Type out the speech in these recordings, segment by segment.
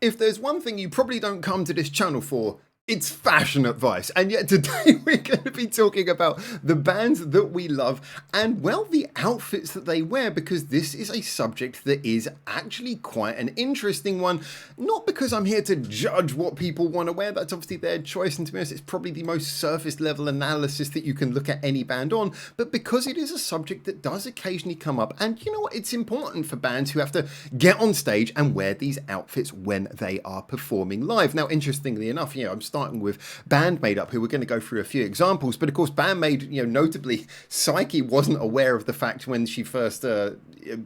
If there's one thing you probably don't come to this channel for, it's fashion advice. And yet today we're going to be talking about the bands that we love and, well, the outfits that they wear, because this is a subject that is actually quite an interesting one. Not because I'm here to judge what people want to wear, that's obviously their choice, and to be honest, it's probably the most surface level analysis that you can look at any band on, but because it is a subject that does occasionally come up, and you know what, it's important for bands who have to get on stage and wear these outfits when they are performing live. Now, interestingly enough, I'm starting with BAND-MAID up, who we're going to go through a few examples, but of course BAND-MAID, notably Psyche wasn't aware of the fact when she first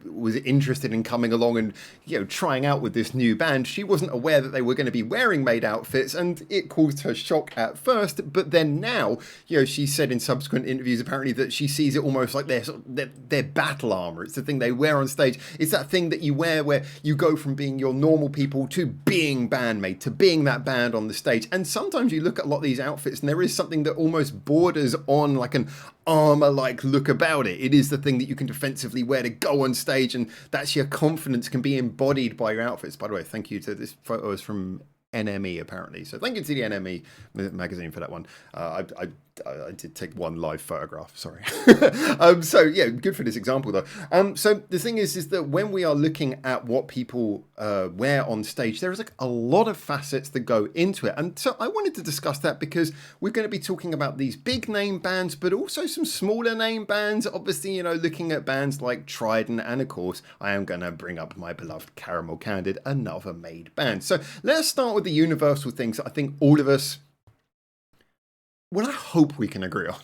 was interested in coming along and trying out with this new band. She wasn't aware that they were going to be wearing maid outfits, and it caused her shock at first, but then now she said in subsequent interviews apparently that she sees it almost like their battle armor. It's the thing they wear on stage. It's that thing that you wear where you go from being your normal people to being BAND-MAID, to being that band on the stage. And sometimes you look at a lot of these outfits and there is something that almost borders on like an armor-like look about it. It is the thing that you can defensively wear to go on stage, and that's your confidence can be embodied by your outfits. By the way, thank you to this photo is from NME apparently, so thank you to the NME magazine for that one. I did take one live photograph, sorry. So yeah, good for this example though. So the thing is that when we are looking at what people wear on stage, there is like a lot of facets that go into it, and so I wanted to discuss that because we're going to be talking about these big name bands, but also some smaller name bands. Obviously, looking at bands like TRiDENT, and of course, I am going to bring up my beloved Caramel Candid, another maid band. So let's start with the universal things that I think all of us, well, I hope we can agree on.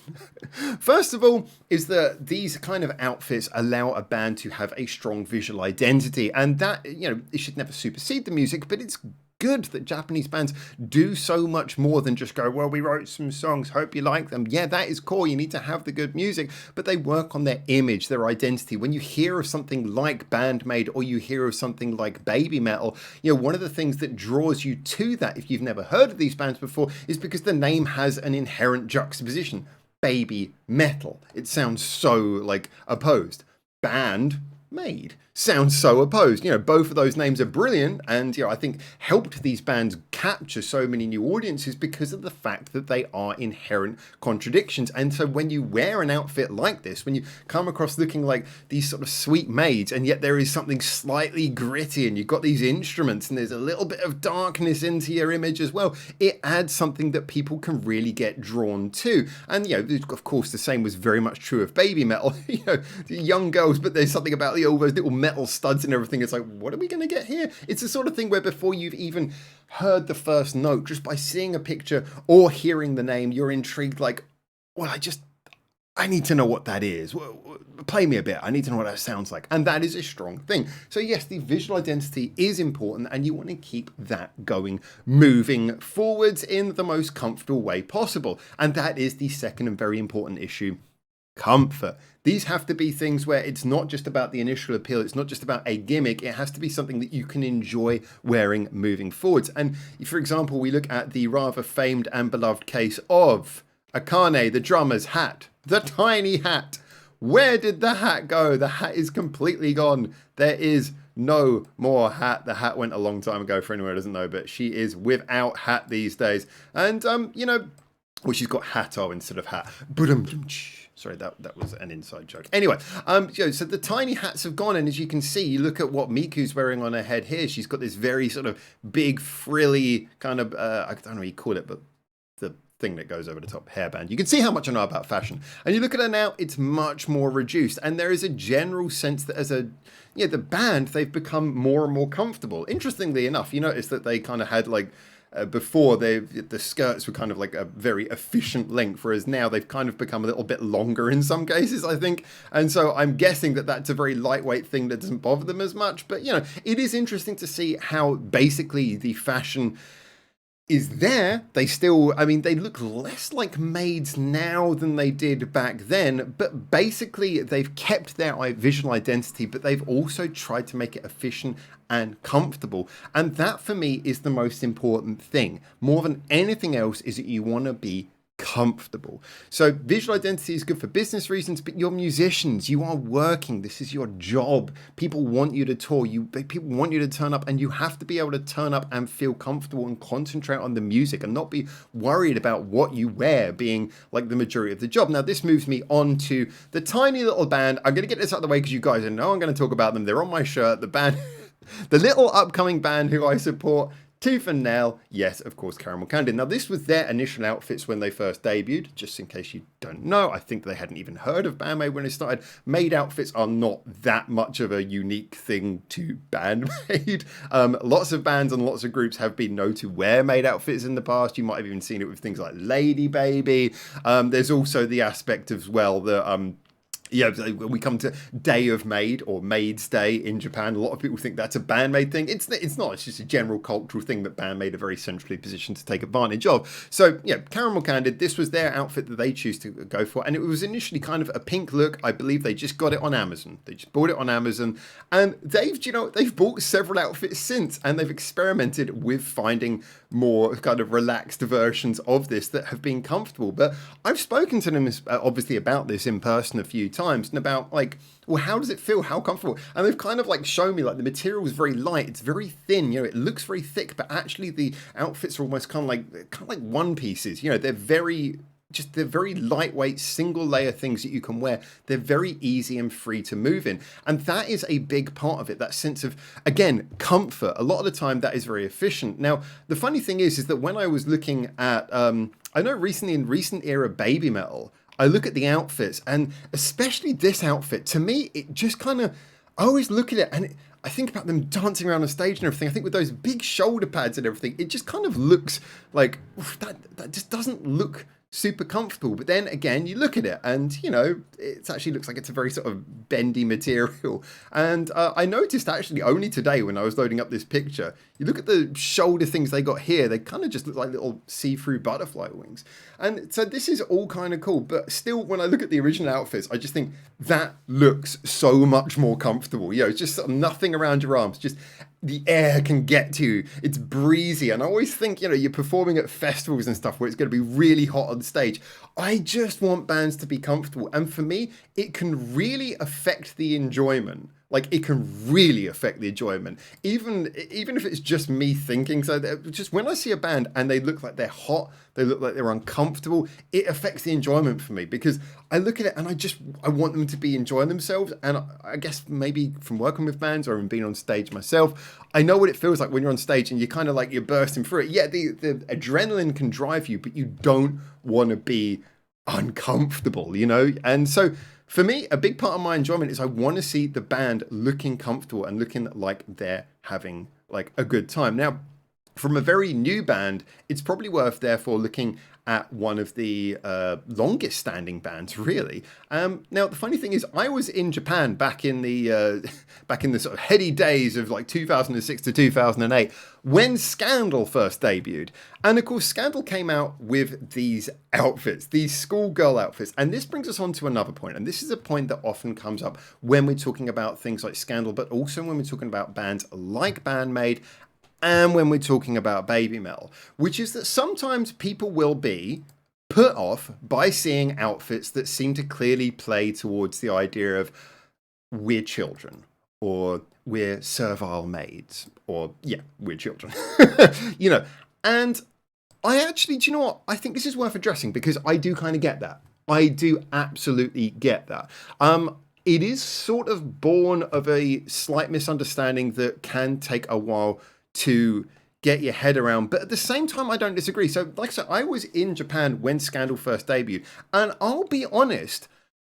First of all, is that these kind of outfits allow a band to have a strong visual identity, and that, it should never supersede the music, but it's good that Japanese bands do so much more than just go, well, we wrote some songs, hope you like them. Yeah, that is cool. You need to have the good music, but they work on their image, their identity. When you hear of something like BAND-MAID or you hear of something like BABYMETAL, one of the things that draws you to that, if you've never heard of these bands before, is because the name has an inherent juxtaposition. Baby metal. It sounds so like opposed. BAND-MAID sounds so opposed. Both of those names are brilliant, and I think helped these bands capture so many new audiences because of the fact that they are inherent contradictions. And so when you wear an outfit like this, when you come across looking like these sort of sweet maids, and yet there is something slightly gritty, and you've got these instruments, and there's a little bit of darkness into your image as well, it adds something that people can really get drawn to. And of course, the same was very much true of BABYMETAL. Young girls, but there's something about all those little metal studs and everything. It's like, what are we going to get here? It's the sort of thing where before you've even heard the first note, just by seeing a picture or hearing the name, you're intrigued, like, well, I need to know what that is. Play me a bit. I need to know what that sounds like. And that is a strong thing. So yes, the visual identity is important, and you want to keep that going, moving forwards in the most comfortable way possible. And that is the second and very important issue. Comfort. These have to be things where it's not just about the initial appeal, it's not just about a gimmick, it has to be something that you can enjoy wearing moving forwards. And for example, we look at the rather famed and beloved case of Akane, the drummer's hat, the tiny hat. Where did the hat go? The hat is completely gone. There is no more hat. The hat went a long time ago for anyone who doesn't know, but she is without hat these days. And, well, she's got Hatto instead of hat. Sorry, that was an inside joke. Anyway, so the tiny hats have gone, and as you can see, you look at what Miku's wearing on her head here. She's got this very sort of big, frilly kind of, I don't know what you call it, but the thing that goes over the top, hairband. You can see how much I know about fashion. And you look at her now, it's much more reduced. And there is a general sense that as the band, they've become more and more comfortable. Interestingly enough, you notice that they kind of had like, before the skirts were kind of like a very efficient length, whereas now they've kind of become a little bit longer in some cases, I think. And so I'm guessing that that's a very lightweight thing that doesn't bother them as much. But, it is interesting to see how basically the fashion is there. They still, they look less like maids now than they did back then, but basically they've kept their visual identity, but they've also tried to make it efficient and comfortable. And that for me is the most important thing. More than anything else is that you want to be comfortable. So visual identity is good for business reasons, but you're musicians, you are working, this is your job. People want you to tour, people want you to turn up, and you have to be able to turn up and feel comfortable and concentrate on the music and not be worried about what you wear being like the majority of the job. Now this moves me on to the tiny little band. I'm going to get this out of the way because you guys know I'm going to talk about them. They're on my shirt, the band, the little upcoming band who I support tooth and nail, yes, of course, Candid. Now, this was their initial outfits when they first debuted. Just in case you don't know, I think they hadn't even heard of BAND-MAID when they started. Maid outfits are not that much of a unique thing to BAND-MAID. Lots of bands and lots of groups have been known to wear maid outfits in the past. You might have even seen it with things like Lady Baby. There's also the aspect as well that yeah, when we come to Day of Maid or Maid's Day in Japan, a lot of people think that's a BAND-MAID thing. It's not. It's just a general cultural thing that BAND-MAID are very centrally positioned to take advantage of. So, yeah, Candid, this was their outfit that they choose to go for. And it was initially kind of a pink look. I believe they just got it on Amazon. They just bought it on Amazon. And they've bought several outfits since. And they've experimented with finding more kind of relaxed versions of this that have been comfortable. But I've spoken to them, obviously, about this in person a few times and about like, well, how does it feel? How comfortable? And they've kind of like shown me like the material is very light. It's very thin. You know, it looks very thick, but actually the outfits are almost kind of like one pieces. You know, they're very lightweight, single layer things that you can wear. They're very easy and free to move in. And that is a big part of it, that sense of, again, comfort. A lot of the time that is very efficient. Now, the funny thing is that when I was looking at, I know recently in recent era BABYMETAL, I look at the outfits, and especially this outfit, to me, it just kind of, I always look at it and I think about them dancing around on stage and everything. I think with those big shoulder pads and everything, it just kind of looks like, that just doesn't look super comfortable. But then again, you look at it and, you know, it actually looks like it's a very sort of bendy material. And I noticed actually only today when I was loading up this picture, you look at the shoulder things they got here, they kind of just look like little see-through butterfly wings. And so this is all kind of cool. But still, when I look at the original outfits, I just think that looks so much more comfortable. You know, it's just sort of nothing around your arms, just the air can get to you. It's breezy. And I always think, you know, you're performing at festivals and stuff where it's going to be really hot on stage. I just want bands to be comfortable. And for me, it can really affect the enjoyment. Like, it can really affect the enjoyment, even if it's just me thinking. So just when I see a band and they look like they're hot, they look like they're uncomfortable, it affects the enjoyment for me, because I look at it and I want them to be enjoying themselves. And I guess maybe from working with bands or even being on stage myself, I know what it feels like when you're on stage and you kind of like you're bursting through it. Yeah, the adrenaline can drive you, but you don't want to be uncomfortable, you know? And so for me, a big part of my enjoyment is I want to see the band looking comfortable and looking like they're having like a good time. Now, from a very new band, it's probably worth therefore looking at one of the longest standing bands, really. Now, the funny thing is, I was in Japan back in the sort of heady days of like 2006 to 2008 when Scandal first debuted. And of course, Scandal came out with these outfits, these schoolgirl outfits. And this brings us on to another point. And this is a point that often comes up when we're talking about things like Scandal, but also when we're talking about bands like BAND-MAID and when we're talking about BABYMETAL, which is that sometimes people will be put off by seeing outfits that seem to clearly play towards the idea of we're children, or we're servile maids, or yeah, we're children, you know. And I actually, do you know what? I think this is worth addressing, because I do kind of get that. I do absolutely get that. It is sort of born of a slight misunderstanding that can take a while to get your head around, but at the same time, I don't disagree. So like I said, I was in Japan when Scandal first debuted, and I'll be honest,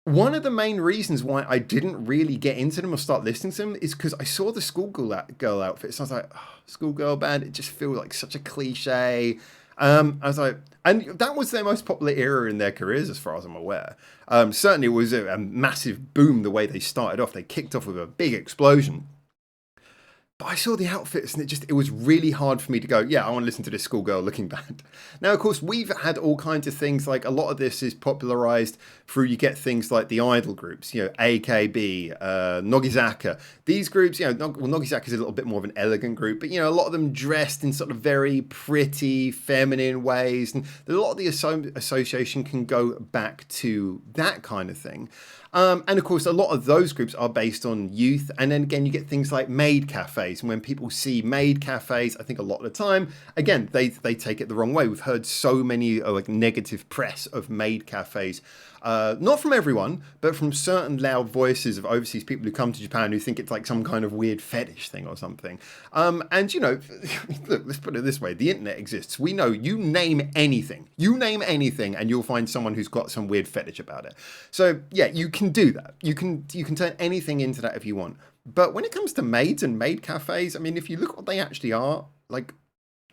one of the main reasons why I didn't really get into them or start listening to them is because I saw the schoolgirl outfits. I was like, oh, schoolgirl band, it just feels like such a cliche. I was like, and that was their most popular era in their careers, as far as I'm aware. Certainly it was a massive boom the way they started off. They kicked off with a big explosion. But I saw the outfits and it was really hard for me to go, yeah, I want to listen to this Schoolgirl looking band. Now, of course, we've had all kinds of things, like a lot of this is popularized through, you get things like the idol groups, AKB, Nogizaka. These groups, Nogizaka is a little bit more of an elegant group, but, a lot of them dressed in sort of very pretty, feminine ways. And a lot of the association can go back to that kind of thing. And of course, a lot of those groups are based on youth. And then again, you get things like maid cafes. And when people see maid cafes, I think a lot of the time, again, they take it the wrong way. We've heard so many negative press of maid cafes. Not from everyone, but from certain loud voices of overseas people who come to Japan who think it's like some kind of weird fetish thing or something. And look, let's put it this way. The internet exists. We know you name anything, and you'll find someone who's got some weird fetish about it. So yeah, you can do that. You can turn anything into that if you want. But when it comes to maids and maid cafes, I mean, if you look at what they actually are, like,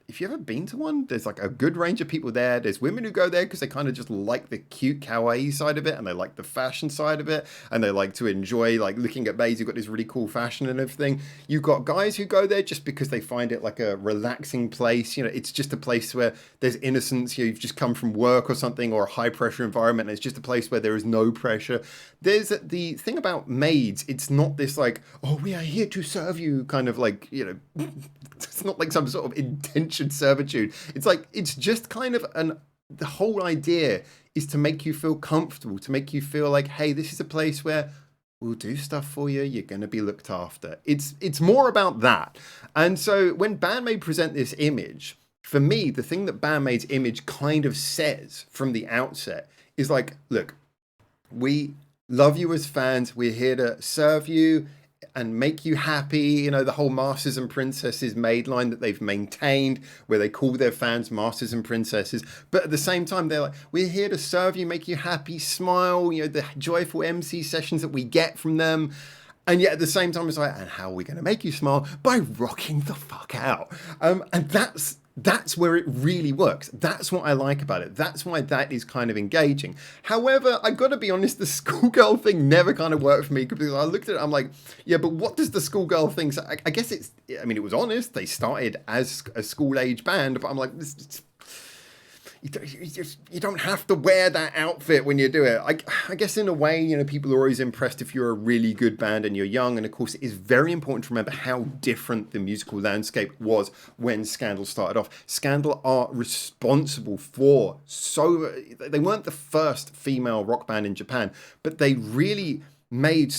if you've ever been to one, there's like a good range of people there. There's women who go there because they kind of just like the cute kawaii side of it, and they like the fashion side of it, and they like to enjoy like looking at maids who've got this really cool fashion and everything. You've got guys who go there just because they find it like a relaxing place. It's just a place where there's innocence. You've just come from work or something, or a high pressure environment, and it's just a place where there is no pressure. There's the thing about maids. It's not this like, oh, we are here to serve you kind of like, it's not like some sort of indentured servitude. It's like, it's just kind of the whole idea is to make you feel comfortable, to make you feel like, hey, this is a place where we'll do stuff for you. You're going to be looked after. It's more about that. And so when BAND-MAID present this image, for me, the thing that BAND-MAID's image kind of says from the outset is like, look, we love you as fans. We're here to serve you and make you happy. The whole Masters and Princesses maid line that they've maintained, where they call their fans Masters and Princesses. But at the same time, they're like, we're here to serve you, make you happy, smile, the joyful MC sessions that we get from them. And yet at the same time, it's like, and how are we going to make you smile? By rocking the fuck out. And that's where it really works. That's what I like about it. That's why that is kind of engaging. However, I got to be honest, the Schoolgirl thing never kind of worked for me, because I looked at it, I'm like, yeah, but what does the Schoolgirl thing say? I guess it was honest. They started as a school age band, but I'm like, you don't have to wear that outfit when you do it. I guess in a way, people are always impressed if you're a really good band and you're young. And of course, it is very important to remember how different the musical landscape was when Scandal started off. Scandal are responsible for they weren't the first female rock band in Japan, but they really made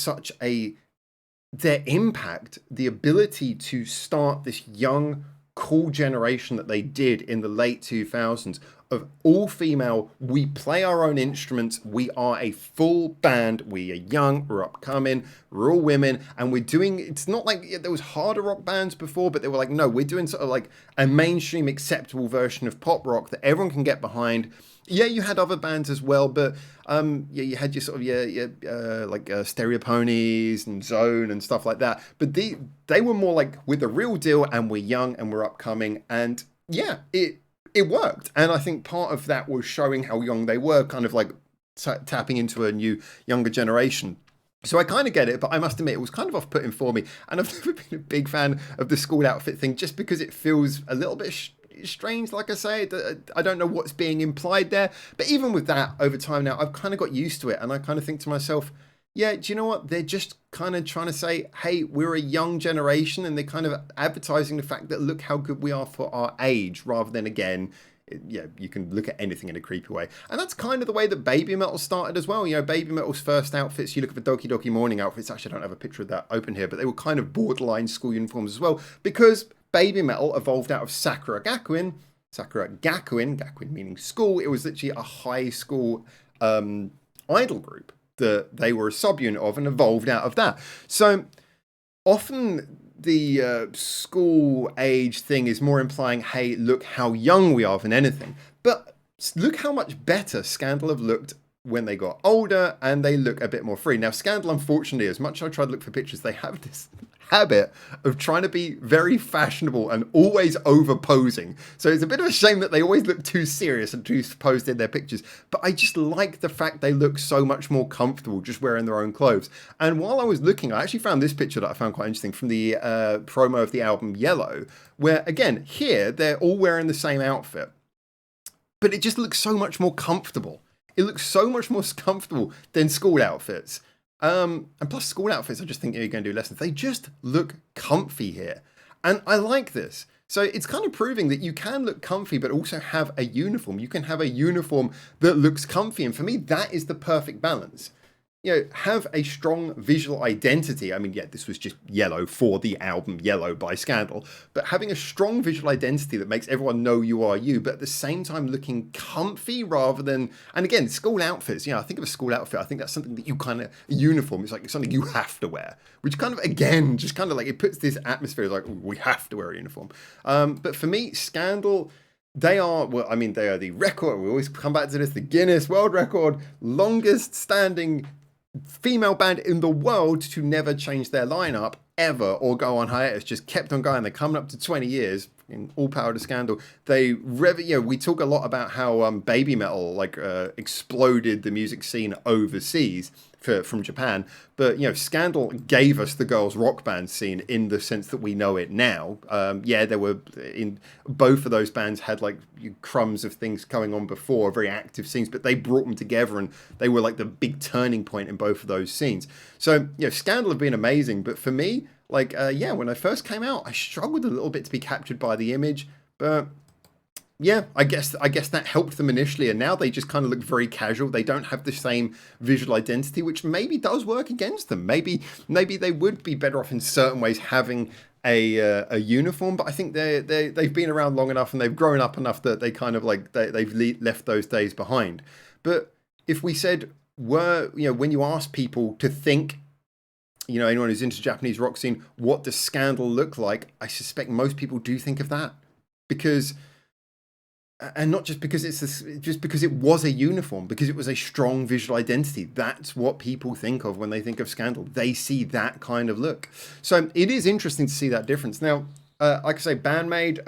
their impact, the ability to start this young, cool generation that they did in the late 2000s of all female. We play our own instruments. We are a full band. We are young. We're upcoming. We're all women, and we're doing. It's not like there was harder rock bands before, but they were like, no, we're doing sort of like a mainstream acceptable version of pop rock that everyone can get behind. Yeah, you had other bands as well, but you had your sort of like Stereo Ponies and Zone and stuff like that. But they were more like, we're the real deal, and we're young and we're upcoming, and yeah, it worked. And I think part of that was showing how young they were, kind of like tapping into a new younger generation. So I kind of get it, but I must admit it was kind of off-putting for me. And I've never been a big fan of the school outfit thing, just because it feels a little bit strange. Like I say, I don't know what's being implied there. But even with that, over time now, I've kind of got used to it. And I kind of think to myself, yeah, do you know what? They're just kind of trying to say, hey, we're a young generation. And they're kind of advertising the fact that look how good we are for our age, rather than, again, yeah, you can look at anything in a creepy way. And that's kind of the way that BABYMETAL started as well. BABYMETAL's first outfits, you look at the Doki Doki Morning outfits, actually I don't have a picture of that open here, but they were kind of borderline school uniforms as well, because BABYMETAL evolved out of Sakura Gakuin, Gakuin meaning school. It was literally a high school idol group that they were a subunit of and evolved out of that. So often the school age thing is more implying, hey, look how young we are than anything. But look how much better Scandal have looked when they got older, and they look a bit more free. Now, Scandal, unfortunately, as much as I tried to look for pictures, they have this habit of trying to be very fashionable and always over posing. So it's a bit of a shame that they always look too serious and too posed in their pictures. But I just like the fact they look so much more comfortable just wearing their own clothes. And while I was looking, I actually found this picture that I found quite interesting from the promo of the album Yellow, where again, here they're all wearing the same outfit, but it just looks so much more comfortable. It looks so much more comfortable than school outfits. And plus school outfits, I just think you're going to do lessons. They just look comfy here. And I like this. So it's kind of proving that you can look comfy, but also have a uniform. You can have a uniform that looks comfy. And for me, that is the perfect balance. You know, have a strong visual identity. I mean, yeah, this was just Yellow for the album Yellow by Scandal, but having a strong visual identity that makes everyone know you are you, but at the same time looking comfy rather than, and again, school outfits, you know, I think of a school outfit, I think that's something that you kind of, uniform, it's like something you have to wear, which kind of, again, just kind of like, it puts this atmosphere like, we have to wear a uniform. But for me, Scandal, they are, well, I mean, they are the record, we always come back to this, the Guinness World Record, longest standing female band in the world to never change their lineup ever or go on hiatus, just kept on going. They're coming up to 20 years. In all power to Scandal. They we talk a lot about how BABYMETAL like exploded the music scene overseas from Japan, but you know, Scandal gave us the girls rock band scene in the sense that we know it now. Yeah, there were in both of those bands had like crumbs of things going on before, very active scenes, but they brought them together and they were like the big turning point in both of those scenes. So you know, Scandal have been amazing, but for me, like, yeah, when I first came out, I struggled a little bit to be captured by the image, but yeah, I guess that helped them initially, and now they just kind of look very casual. They don't have the same visual identity, which maybe does work against them. Maybe they would be better off in certain ways having a uniform, but I think they've been around long enough and they've grown up enough that they kind of like they've left those days behind. But if we said, you know, when you ask people to think, you know, anyone who's into Japanese rock scene, what does Scandal look like? I suspect most people do think of that, because, and not just because just because it was a uniform, because it was a strong visual identity. That's what people think of when they think of Scandal. They see that kind of look. So it is interesting to see that difference. Now, like I say, BAND-MAID,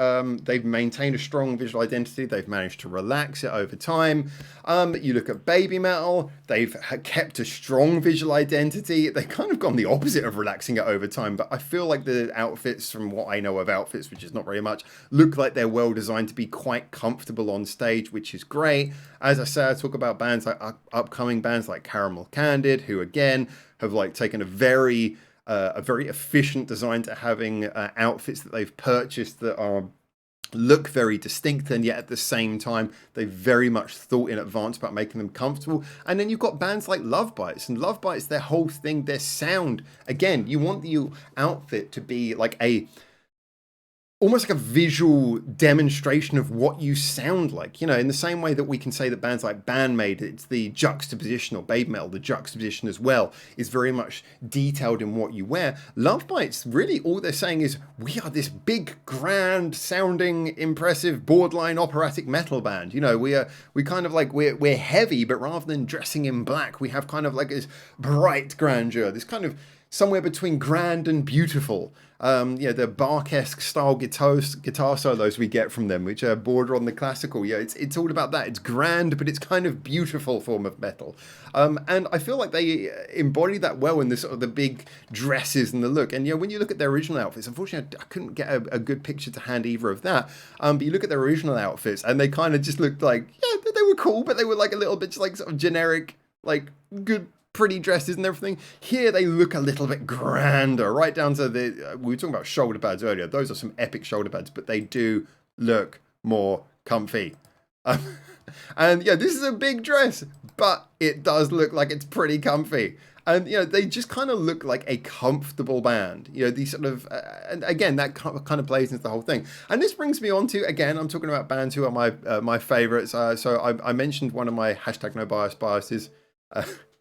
they've maintained a strong visual identity. They've managed to relax it over time. You look at BABYMETAL, they've kept a strong visual identity. They've kind of gone the opposite of relaxing it over time, but I feel like the outfits, from what I know of outfits, which is not very much, look like they're well designed to be quite comfortable on stage, which is great. As I say, I talk about bands like upcoming bands like Candid, who again have like taken a very efficient design to having outfits that they've purchased that look very distinct, and yet at the same time they very much thought in advance about making them comfortable. And then you've got bands like Lovebites, and Lovebites, their whole thing, their sound, again, you want the outfit to be like almost like a visual demonstration of what you sound like, you know, in the same way that we can say that bands like BAND-MAID, it's the juxtaposition, or BABYMETAL, the juxtaposition as well, is very much detailed in what you wear. Lovebites, really all they're saying is, we are this big, grand sounding, impressive, borderline operatic metal band. You know, we're heavy, but rather than dressing in black, we have kind of like this bright grandeur, this kind of somewhere between grand and beautiful. Yeah, the Bach-esque style guitar solos we get from them, which are border on the classical. Yeah, it's all about that. It's grand, but it's kind of beautiful form of metal. And I feel like they embody that well in the sort of the big dresses and the look. And you know, when you look at their original outfits, unfortunately, I couldn't get a good picture to hand either of that. But you look at their original outfits, and they kind of just looked like, yeah, they were cool, but they were like a little bit just like sort of generic, like good, pretty dresses and everything. Here they look a little bit grander, right down to the, we were talking about shoulder pads earlier. Those are some epic shoulder pads, but they do look more comfy. And yeah, this is a big dress, but it does look like it's pretty comfy. And, you know, they just kind of look like a comfortable band. You know, these sort of, and again, that kind of plays into the whole thing. And this brings me on to, again, I'm talking about bands who are my favorites. So I mentioned one of my hashtag no bias biases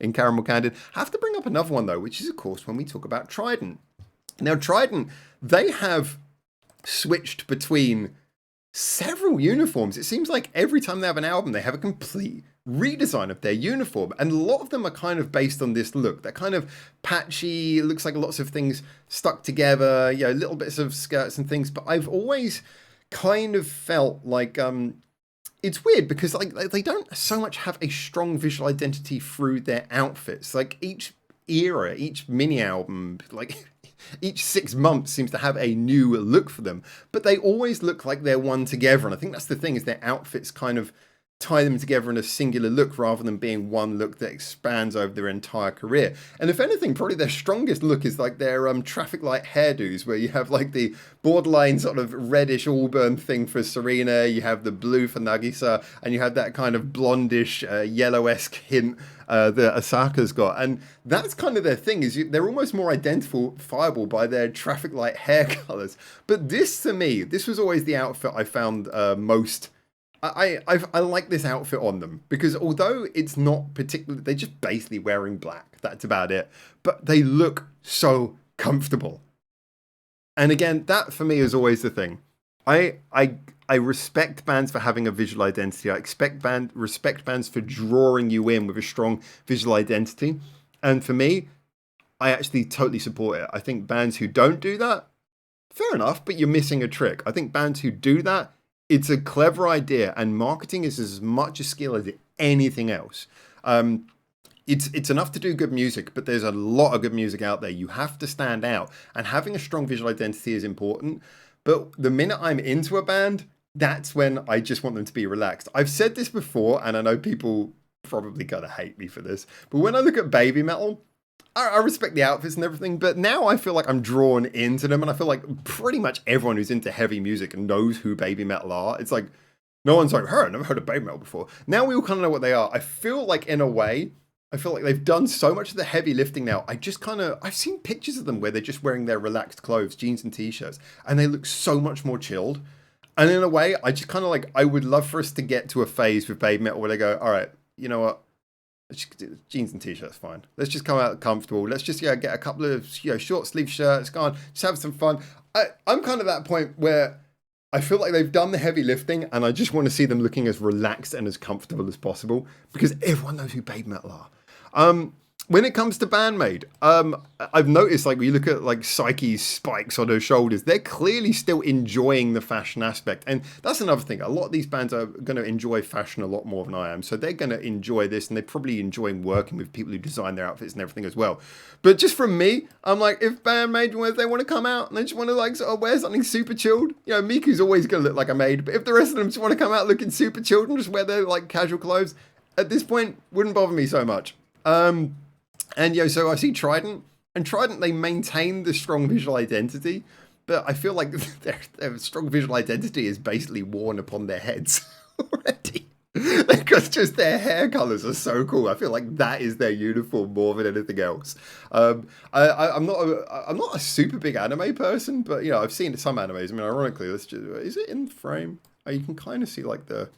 in Candid. I have to bring up another one, though, which is, of course, when we talk about TRiDENT. Now, TRiDENT, they have switched between several uniforms. It seems like every time they have an album, they have a complete redesign of their uniform. And a lot of them are kind of based on this look. They're kind of patchy. It looks like lots of things stuck together, you know, little bits of skirts and things. But I've always kind of felt like it's weird because like they don't so much have a strong visual identity through their outfits. Like each era, each mini album, like each 6 months seems to have a new look for them, but they always look like they're one together. And I think that's the thing, is their outfits kind of tie them together in a singular look rather than being one look that expands over their entire career. And if anything, probably their strongest look is like their traffic light hairdos, where you have like the borderline sort of reddish auburn thing for Serena, you have the blue for Nagisa, and you have that kind of blondish yellow-esque hint that Asaka's got. And that's kind of their thing, is they're almost more identifiable by their traffic light hair colors. But this, to me, this was always the outfit I found most... I like this outfit on them, because although it's not particularly, they're just basically wearing black. That's about it. But they look so comfortable. And again, that for me is always the thing. I respect bands for having a visual identity. I respect bands for drawing you in with a strong visual identity. And for me, I actually totally support it. I think bands who don't do that, fair enough, but you're missing a trick. I think bands who do that, it's a clever idea, and marketing is as much a skill as anything else. It's enough to do good music, but there's a lot of good music out there. You have to stand out, and having a strong visual identity is important. But the minute I'm into a band, that's when I just want them to be relaxed. I've said this before, and I know people probably gonna hate me for this, but when I look at BABYMETAL, I respect the outfits and everything, but now I feel like I'm drawn into them, and I feel like pretty much everyone who's into heavy music knows who BABYMETAL are. It's like, no one's like, I've never heard of BABYMETAL before. Now we all kind of know what they are. I feel like, in a way, I feel like they've done so much of the heavy lifting now. I've seen pictures of them where they're just wearing their relaxed clothes, jeans and t-shirts, and they look so much more chilled. And in a way, I just kind of like, I would love for us to get to a phase with BABYMETAL where they go, all right, you know what? Jeans and t-shirts, fine. Let's just come out comfortable. Let's just get a couple of short sleeve shirts, go on, just have some fun. I'm kind of at that point where I feel like they've done the heavy lifting, and I just want to see them looking as relaxed and as comfortable as possible, because everyone knows who BABYMETAL are. When it comes to BAND-MAID, I've noticed, like, when you look at like Psyche's spikes on her shoulders, they're clearly still enjoying the fashion aspect. And that's another thing. A lot of these bands are going to enjoy fashion a lot more than I am. So they're going to enjoy this, and they're probably enjoying working with people who design their outfits and everything as well. But just from me, I'm like, if BAND-MAID, if they want to come out and they just want to like sort of wear something super chilled, you know, Miku's always going to look like a maid. But if the rest of them just want to come out looking super chilled and just wear their like casual clothes, at this point, wouldn't bother me so much. And so I see TRiDENT, and TRiDENT, they maintain the strong visual identity, but I feel like their strong visual identity is basically worn upon their heads already. Because just their hair colors are so cool. I feel like that is their uniform more than anything else. I'm not a super big anime person, but you know, I've seen some animes. I mean, ironically, is it in frame? Oh, you can kind of see like the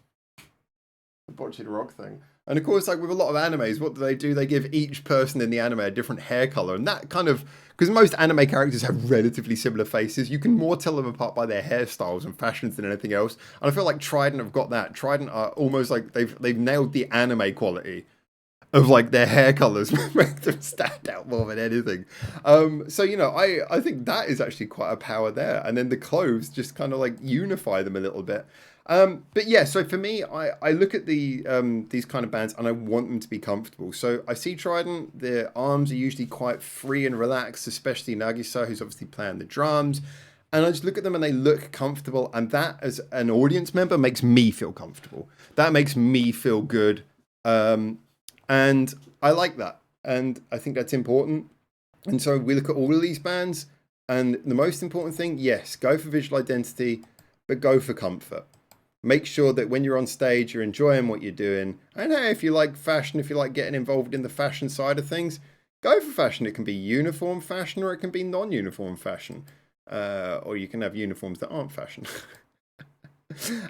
Bocce the Rock thing. And of course, like with a lot of animes, what do? They give each person in the anime a different hair color. And that kind of, because most anime characters have relatively similar faces, you can more tell them apart by their hairstyles and fashions than anything else. And I feel like TRiDENT have got that. TRiDENT are almost like they've nailed the anime quality of like their hair colors, make them stand out more than anything. So, you know, I think that is actually quite a power there. And then the clothes just kind of like unify them a little bit. But yeah, so for me, I look at these kind of bands and I want them to be comfortable. So I see TRiDENT, their arms are usually quite free and relaxed, especially Nagisa, who's obviously playing the drums. And I just look at them and they look comfortable. And that, as an audience member, makes me feel comfortable. That makes me feel good. And I like that. And I think that's important. And so we look at all of these bands. And the most important thing, yes, go for visual identity, but go for comfort. Make sure that when you're on stage, you're enjoying what you're doing. And hey, if you like fashion, if you like getting involved in the fashion side of things, go for fashion. It can be uniform fashion or it can be non-uniform fashion. Or you can have uniforms that aren't fashion.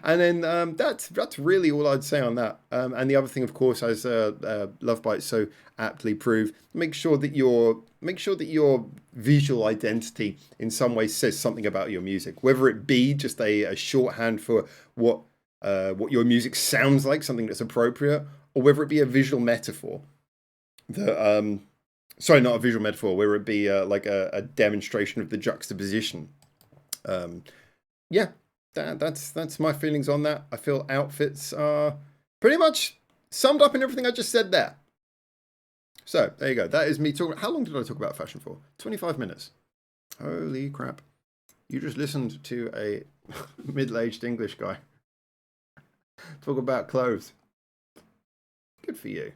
And then that's really all I'd say on that. And the other thing, of course, as Lovebites so aptly prove, make sure that your visual identity in some way says something about your music, whether it be just a shorthand for what what your music sounds like, something that's appropriate, or whether it be a visual metaphor. Sorry, not a visual metaphor, whether it be like a demonstration of the juxtaposition. Yeah, that's my feelings on that. I feel outfits are pretty much summed up in everything I just said there. So there you go. That is me talking. How long did I talk about fashion for? 25 minutes. Holy crap. You just listened to a middle-aged English guy talk about clothes. Good for you.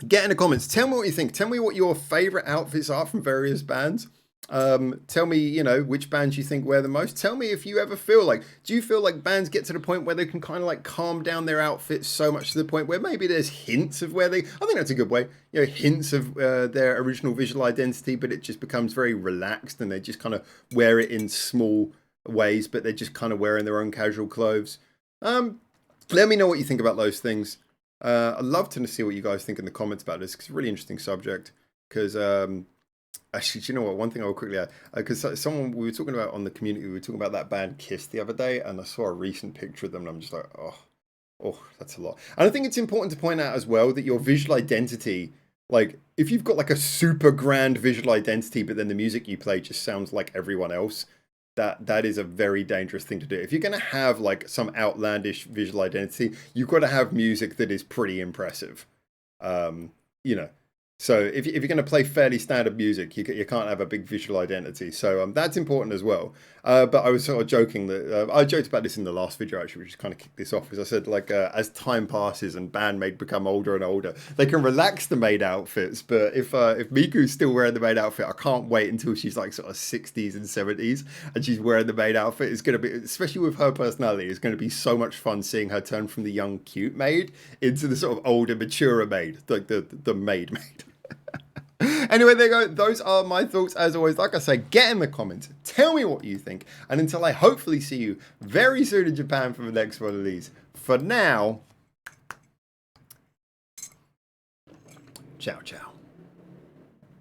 Get in the comments. Tell me what you think. Tell me what your favorite outfits are from various bands. Tell me, you know, which bands you think wear the most. Tell me if you ever feel like, do you feel like bands get to the point where they can kind of like calm down their outfits so much to the point where maybe there's hints of where they, I think that's a good way, you know, hints of their original visual identity, but it just becomes very relaxed and they just kind of wear it in small ways, but they're just kind of wearing their own casual clothes. Let me know what you think about those things. I'd love to see what you guys think in the comments about this, because it's a really interesting subject. Because actually, do you know what? One thing I'll quickly add, because someone we were talking about on the community, we were talking about that band Kiss the other day, and I saw a recent picture of them, and I'm just like, oh, that's a lot. And I think it's important to point out as well that your visual identity, like if you've got like a super grand visual identity, but then the music you play just sounds like everyone else, that is a very dangerous thing to do. If you're going to have like some outlandish visual identity, you've got to have music that is pretty impressive. You know, so if you're going to play fairly standard music, you can't have a big visual identity. So that's important as well. But I was sort of joking that I joked about this in the last video actually, which kind of kicked this off, because I said like as time passes and BAND-MAID become older and older, they can relax the maid outfits. But if Miku's still wearing the maid outfit, I can't wait until she's like sort of 60s and 70s and she's wearing the maid outfit. It's going to be, especially with her personality, it's going to be so much fun seeing her turn from the young cute maid into the sort of older maturer maid, like the maid. Anyway, there you go. Those are my thoughts. As always, like I say, get in the comments. Tell me what you think. And until I hopefully see you very soon in Japan for the next one of these. For now, ciao, ciao.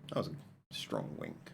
That was a strong wink.